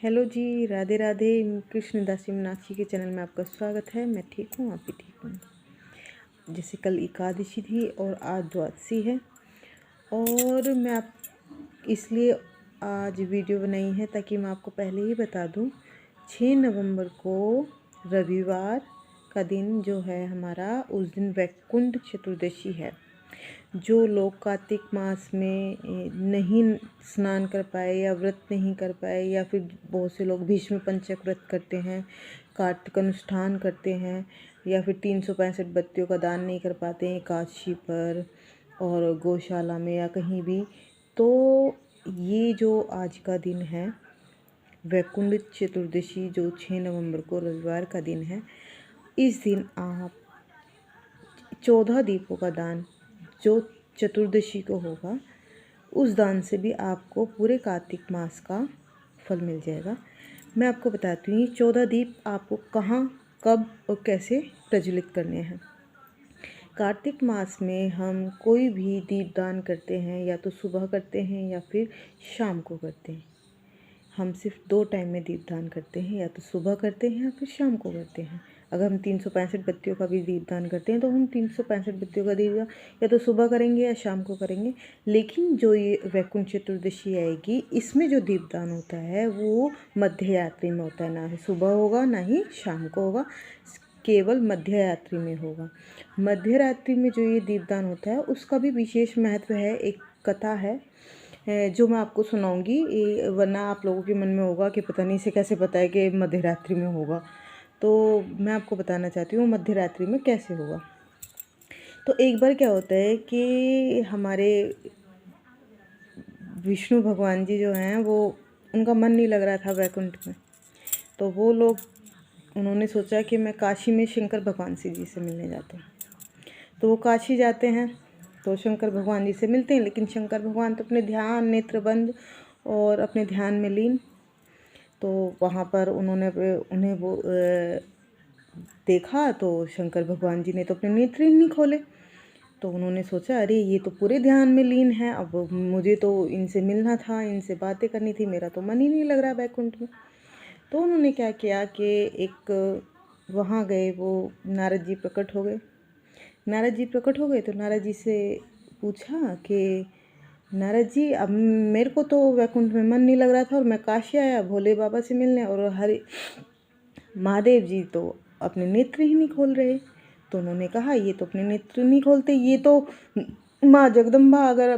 Hello जी, राधे राधे। कृष्णदासी मीनाक्षी के channel में आपका स्वागत है। मैं ठीक हूँ, आप भी ठीक हूँ। जैसे कल एकादशी थी और आज द्वादशी है, और मैं आप इसलिए आज वीडियो बनाई है ताकि मैं आपको पहले ही बता दूँ 6 नवंबर को रविवार का दिन जो है हमारा, उस दिन वैकुंठ चतुर्दशी है। जो लोग कार्तिक मास में नहीं स्नान कर पाए या व्रत नहीं कर पाए, या फिर बहुत से लोग भीष्म पंचक व्रत करते हैं, कार्तिक अनुष्ठान करते हैं, या फिर 365 बत्तियों का दान नहीं कर पाते हैं एकादशी पर और गौशाला में या कहीं भी, तो ये जो आज का दिन है वैकुंठ चतुर्दशी, जो 6 नवंबर को रविवार का दिन है, इस दिन आप 14 दीपों का दान जो चतुर्दशी को होगा, उस दान से भी आपको पूरे कार्तिक मास का फल मिल जाएगा। मैं आपको बताती हूँ 14 दीप आपको कहाँ, कब और कैसे प्रज्वलित करने हैं। कार्तिक मास में हम कोई भी दीप दान करते हैं, या तो सुबह करते हैं या फिर शाम को करते हैं। हम सिर्फ 2 टाइम में दीपदान करते हैं, या तो सुबह करते हैं या फिर शाम को करते हैं। अगर हम 365 बत्तियों का भी दीपदान करते हैं तो हम 365 बत्तियों का दीप या तो सुबह करेंगे या शाम को करेंगे। लेकिन जो ये वैकुंठ चतुर्दशी आएगी, इसमें जो दीपदान होता है वो मध्य रात्रि में होता है। ना ही सुबह होगा ना ही शाम को होगा, केवल मध्य रात्रि में होगा। मध्य रात्रि में जो ये दीपदान होता है उसका भी विशेष महत्व है। एक कथा है जो मैं आपको सुनाऊंगी, वरना आप लोगों के मन में होगा कि पता नहीं इसे कैसे पता है कि मध्य रात्रि में होगा। तो मैं आपको बताना चाहती हूँ मध्य रात्रि में कैसे होगा। तो एक बार क्या होता है कि हमारे विष्णु भगवान जी जो हैं, वो उनका मन नहीं लग रहा था वैकुंठ में। तो वो लोग, उन्होंने सोचा कि मैं काशी में शंकर भगवान जी से मिलने जाता हूँ। तो वो काशी जाते हैं तो शंकर भगवान जी से मिलते हैं, लेकिन शंकर भगवान तो अपने ध्यान, नेत्रबंद और अपने ध्यान में लीन। तो वहाँ पर उन्हें वो देखा, तो शंकर भगवान जी ने तो अपने नेत्र ही नहीं खोले। तो उन्होंने सोचा, अरे ये तो पूरे ध्यान में लीन है, अब मुझे तो इनसे मिलना था, इनसे बातें करनी थी, मेरा तो मन ही नहीं लग रहा वैकुंठ में। तो उन्होंने क्या किया कि एक वहाँ गए, वो नारद जी प्रकट हो गए। नारद जी प्रकट हो गए तो नारद जी से पूछा कि नारद जी, अब मेरे को तो वैकुंठ में मन नहीं लग रहा था और मैं काशी आया भोले बाबा से मिलने, और हरि महादेव जी तो अपने नेत्र ही नहीं खोल रहे। तो उन्होंने कहा, ये तो अपने नेत्र नहीं खोलते, ये तो माँ जगदम्बा अगर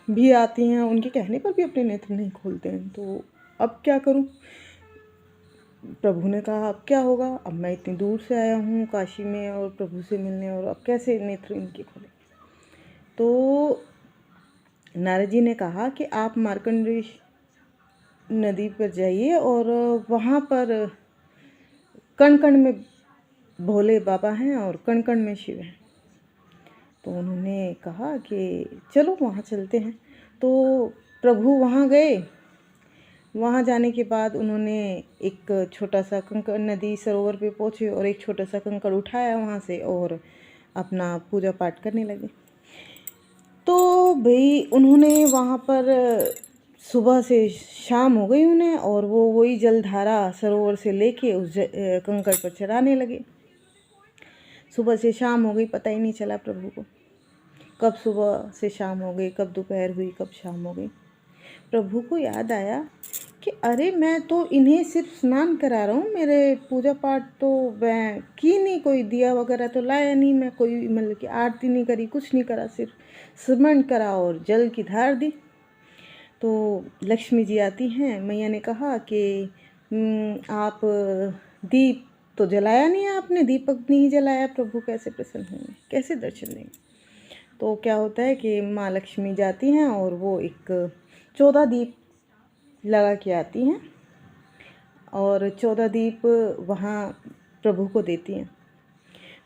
भी आती हैं, उनके कहने पर भी अपने नेत्र नहीं खोलते हैं, तो अब क्या करूँ। प्रभु ने कहा, अब क्या होगा, अब मैं इतनी दूर से आया हूँ काशी में और प्रभु से मिलने, और अब कैसे नेत्र इनके खोले। तो नारद जी ने कहा कि आप मार्कंडेय नदी पर जाइए, और वहाँ पर कण कण में भोले बाबा हैं और कण कण में शिव हैं। तो उन्होंने कहा कि चलो वहाँ चलते हैं। तो प्रभु वहाँ गए। वहाँ जाने के बाद उन्होंने एक छोटा सा कंकड़, नदी सरोवर पे पहुँचे और एक छोटा सा कंकड़ उठाया वहाँ से और अपना पूजा पाठ करने लगे। तो भाई उन्होंने वहाँ पर सुबह से शाम हो गई उन्हें, और वो वही जलधारा सरोवर से लेके उस कंकड़ पर चढ़ाने लगे। सुबह से शाम हो गई, पता ही नहीं चला प्रभु को, कब सुबह से शाम हो गई, कब दोपहर हुई, कब शाम हो गई। प्रभु को याद आया कि अरे मैं तो इन्हें सिर्फ स्नान करा रहा हूँ, मेरे पूजा पाठ तो मैं की नहीं, कोई दिया वगैरह तो लाया नहीं, मैं कोई मतलब कि आरती नहीं करी, कुछ नहीं करा, सिर्फ स्मरण करा और जल की धार दी। तो लक्ष्मी जी आती हैं। मैया ने कहा कि आप दीप तो जलाया नहीं, आपने दीपक नहीं जलाया, प्रभु कैसे प्रसन्न होंगे, कैसे दर्शन देंगे। तो क्या होता है कि माँ लक्ष्मी जाती हैं और वो एक 14 दीप लगा के आती हैं, और 14 दीप वहाँ प्रभु को देती हैं।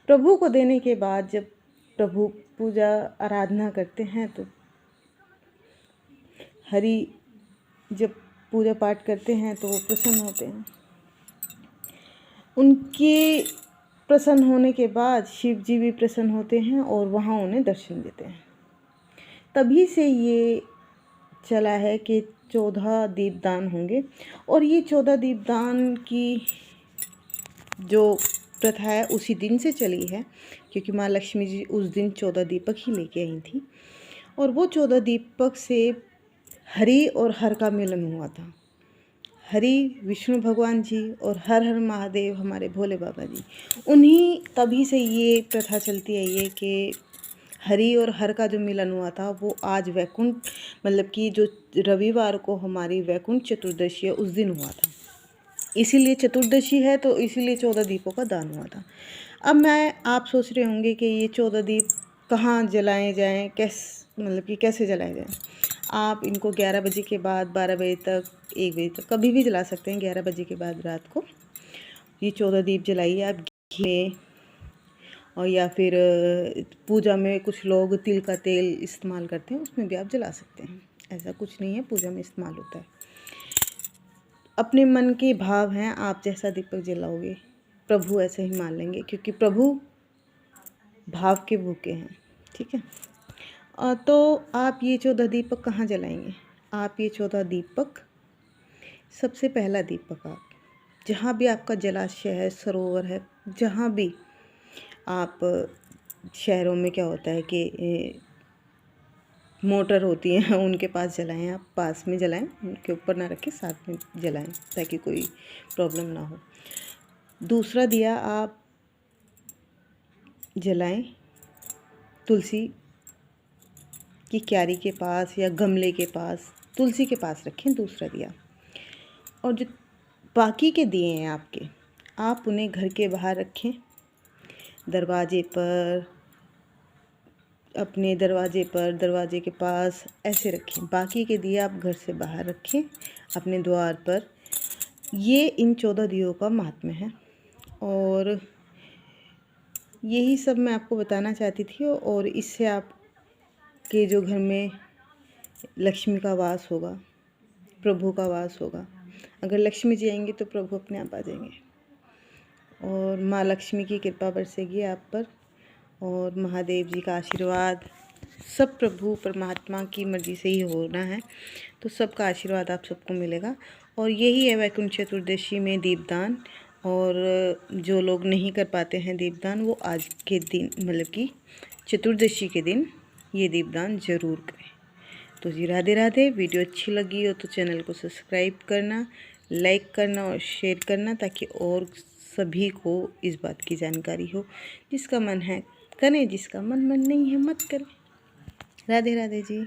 प्रभु को देने के बाद जब प्रभु पूजा आराधना करते हैं, तो हरि जब पूजा पाठ करते हैं तो वो प्रसन्न होते हैं। उनके प्रसन्न होने के बाद शिव जी भी प्रसन्न होते हैं और वहाँ उन्हें दर्शन देते हैं। तभी से ये चला है कि 14 दीपदान होंगे। और ये 14 दीपदान की जो प्रथा है उसी दिन से चली है, क्योंकि माँ लक्ष्मी जी उस दिन 14 दीपक ही लेके आई थी। और वो 14 दीपक से हरि और हर का मिलन हुआ था। हरि विष्णु भगवान जी और हर हर महादेव हमारे भोले बाबा जी, उन्हीं तभी से ये प्रथा चलती आई है कि हरि और हर का जो मिलन हुआ था वो आज वैकुंठ, मतलब कि जो रविवार को हमारी वैकुंठ चतुर्दशी है उस दिन हुआ था। इसीलिए चतुर्दशी है तो इसीलिए 14 दीपों का दान हुआ था। अब आप सोच रहे होंगे कि ये 14 दीप कहाँ जलाए जाएं, मतलब कि कैसे जलाए जाएं। आप इनको 11 बजे के बाद 12 बजे तक, 1 बजे तक कभी भी जला सकते हैं। 11 बजे के बाद रात को ये 14 दीप जलाइए आप घी में, और या फिर पूजा में कुछ लोग तिल का तेल इस्तेमाल करते हैं, उसमें भी आप जला सकते हैं। ऐसा कुछ नहीं है, पूजा में इस्तेमाल होता है। अपने मन के भाव हैं, आप जैसा दीपक जलाओगे प्रभु ऐसे ही मान लेंगे, क्योंकि प्रभु भाव के भूखे हैं। ठीक है। तो आप ये 14 दीपक कहाँ जलाएंगे? आप ये 14 दीपक, सबसे पहला दीपक आप जहाँ भी आपका जलाशय है, सरोवर है, जहाँ भी आप, शहरों में क्या होता है कि मोटर होती हैं उनके पास जलाएं। आप पास में जलाएं, उनके ऊपर ना रखें, साथ में जलाएं ताकि कोई प्रॉब्लम ना हो। दूसरा दिया आप जलाएं तुलसी की क्यारी के पास या गमले के पास, तुलसी के पास रखें दूसरा दिया। और जो बाकी के दिए हैं आपके, आप उन्हें घर के बाहर रखें, दरवाजे पर, अपने दरवाजे पर, दरवाजे के पास ऐसे रखें। बाकी के दिए आप घर से बाहर रखें, अपने द्वार पर। ये इन 14 दियों का महात्म्य है और यही सब मैं आपको बताना चाहती थी। और इससे आपके जो घर में लक्ष्मी का वास होगा, प्रभु का वास होगा। अगर लक्ष्मी जी आएंगी तो प्रभु अपने आप आ जाएंगे और माँ लक्ष्मी की कृपा बरसेगी आप पर, और महादेव जी का आशीर्वाद, सब प्रभु परमात्मा की मर्ज़ी से ही होना है, तो सबका आशीर्वाद आप सबको मिलेगा। और यही है वैकुंठ चतुर्दशी में दीपदान। और जो लोग नहीं कर पाते हैं दीपदान, वो आज के दिन, मतलब कि चतुर्दशी के दिन ये दीपदान ज़रूर करें। तो जी राधे राधे। वीडियो अच्छी लगी हो तो चैनल को सब्सक्राइब करना, लाइक करना और शेयर करना, ताकि और सभी को इस बात की जानकारी हो। जिसका मन है करें, जिसका मन नहीं है मत करें। राधे राधे जी।